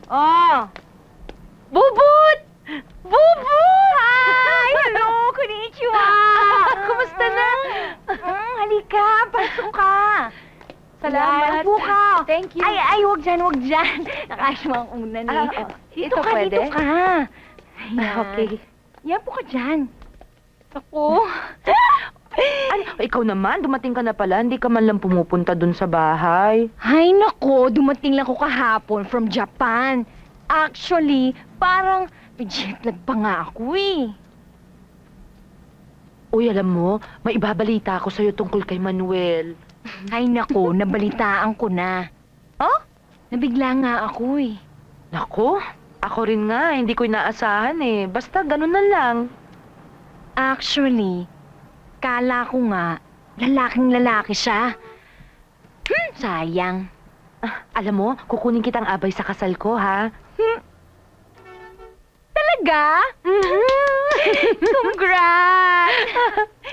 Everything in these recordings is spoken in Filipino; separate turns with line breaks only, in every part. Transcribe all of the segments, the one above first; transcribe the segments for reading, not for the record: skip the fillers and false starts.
Oh! Bubut! Bubut!
Hi! Hello! Konnichiwa!
Kumusta na?
Halika, pasok ka.
Salamat.
Upo ka.
Thank you.
Ay, wag dyan. Nakasma ang unan eh.
Ito
Dito ka,
pwede?
dito ka. Ayan.
Okay.
Yan po ka dyan.
Ako? Ano? Ikaw naman, dumating ka na pala. Hindi ka man lang pumupunta dun sa bahay.
Ay, nako, dumating lang ko kahapon from Japan. Actually, parang may jet lag pa nga ako eh.
Uy, alam mo, may ibabalita ako sa'yo tungkol kay Manuel.
Ay, nako, nabalitaan ko na.
Oh?
Nabigla nga ako eh.
Nako, ako rin nga. Hindi ko inaasahan eh. Basta ganun na lang.
Actually, kala ko nga, lalaking lalaki siya. Sayang.
Alam mo, kukunin kitang abay sa kasal ko, ha?
Talaga? Congrats!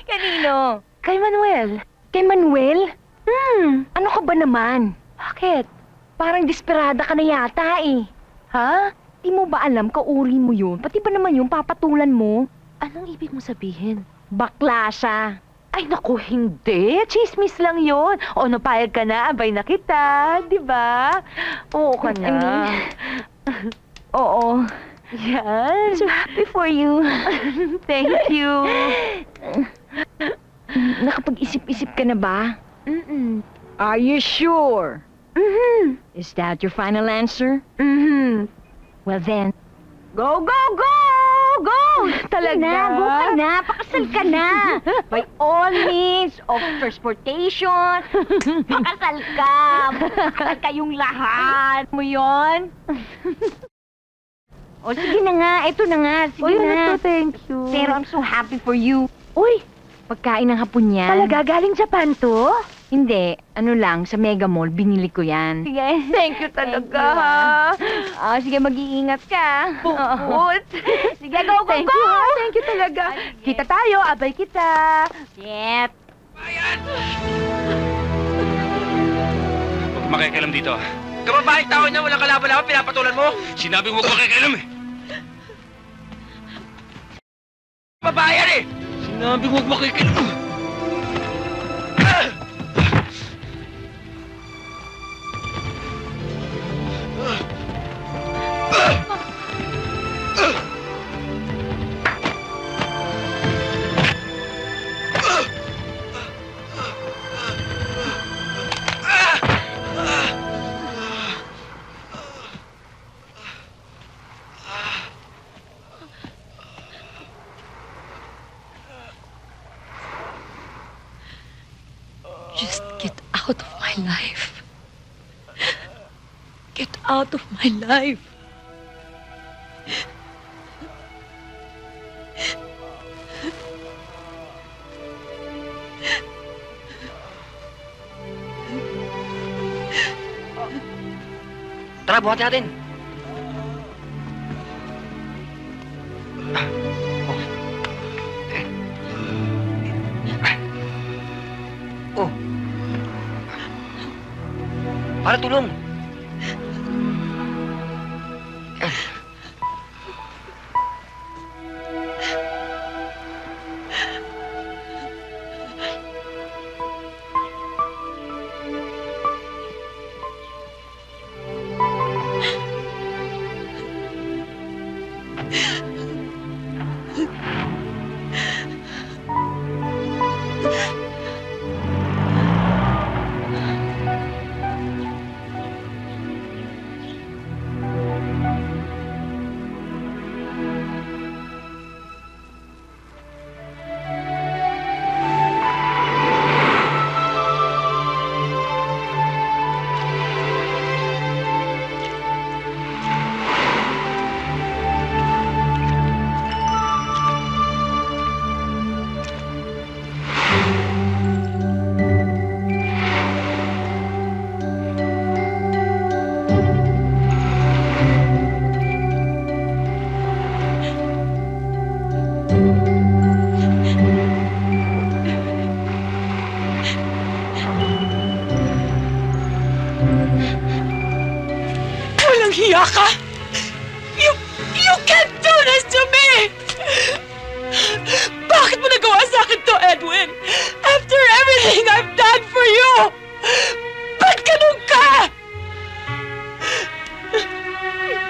Kanino?
Kay Manuel.
Kay Manuel? Ano ka ba naman?
Bakit?
Parang desperada ka na yata eh.
Ha?
Di mo ba alam kauri mo yun? Pati ba naman yung papatulan mo?
Anong ibig mo sabihin?
Bakla siya.
Ay, naku, hindi. Chismis lang yon. O, napayag ka na, abay na kita. Di ba? Oo ka na.
Oo.
Yan.
So happy for you.
Thank you.
Nakapag-isip-isip ka na ba?
Mm-mm.
Are you sure?
Mhm.
Is that your final answer?
Mhm.
Well then, go, go, go! Go!
Talaga?
Go ka na, pakasal ka na. By all means of transportation, pakasal ka. Pakasal kayong lahat. Mo yon? O sige na nga, ito na nga, sige
Uy,
na.
ano to, thank you.
Pero I'm so happy for you.
Uy,
Pagkain ng hapon yan.
talaga galing Japan to?
Hindi, ano lang, sa Mega Mall, binili ko yan. Sige.
Thank you talaga,
Thank you,
ha?
Sige, mag-iingat ka.
Bukod.
Sige, go, go,
Thank
go!
you, ha? Thank you talaga.
Ay, sige.
Kita tayo, abay kita.
Shit.
Huwag makikialam dito.
Kababaeng tao niya, walang kalaban-laban, pinapatulan mo.
Sinabi mo huwag makikialam eh.
Babae yan eh!
Sinabi mo huwag makikialam.
Just get out of my life. Get out of my life.
Tara, buhat natin. Oh. Para tulong.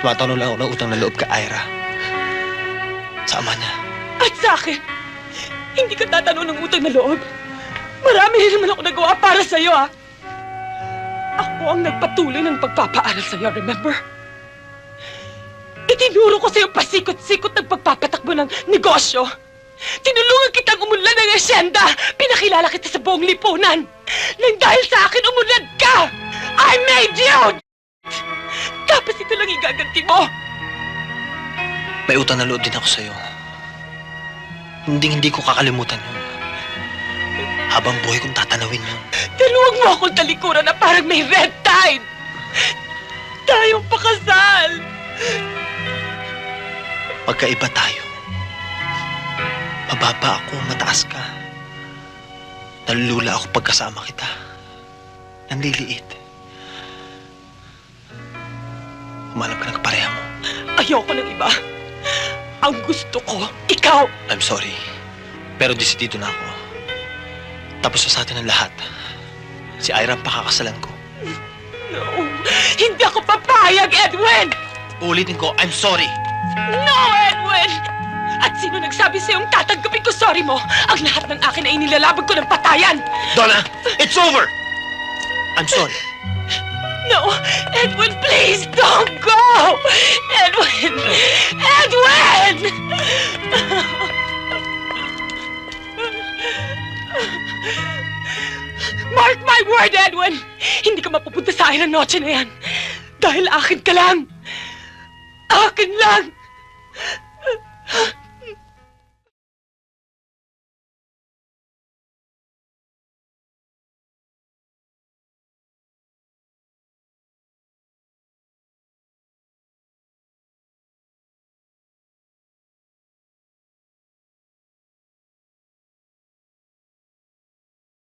Tumatanong lang ako ng utang na loob ka, Ira. Sa ama niya.
At sa akin, hindi ka tatanong ng utang na loob. Marami rin naman ako nagawa para sa'yo, ah. Ako ang nagpatuloy ng pagpapaaral sa'yo, remember? Itinuro ko sa'yo pasikot-sikot ng pagpapatakbo ng negosyo. Tinulungan kitang umunlad ng asyenda. Pinakilala kita sa buong lipunan. Nang dahil sa akin, umunlad ka! I made you! Tapos ito lang igaganti mo.
May utang na loob din ako sa'yo. Hindi ko kakalimutan yun. Habang buhay kong tatanawin yun.
Pero huwag mo akong talikuran na parang may red tide. Tayong pakasal.
Pagkaiba tayo. Mababa ako, mataas ka. Nalulula ako pagkasama kita. Nanliliit. Humanap ka ng kapareha mo.
Ayoko ng iba. Ang gusto ko, ikaw.
I'm sorry. Pero desidido na ako. Tapos na sa atin ang lahat. Si Ira ang pakakasalan ko.
No, hindi ako papayag, Edwin!
Uulitin ko, I'm sorry.
No, Edwin! At sino nagsabi sa'yong tatanggapin ko sorry mo? Ang lahat ng akin ay inilalabag ko ng patayan!
Donna, it's over! I'm sorry.
No, Edwin, please don't go! Edwin! Edwin! Mark my word, Edwin! Hindi ka mapupunta sa akin ang noche na yan. Dahil akin ka lang. Akin lang!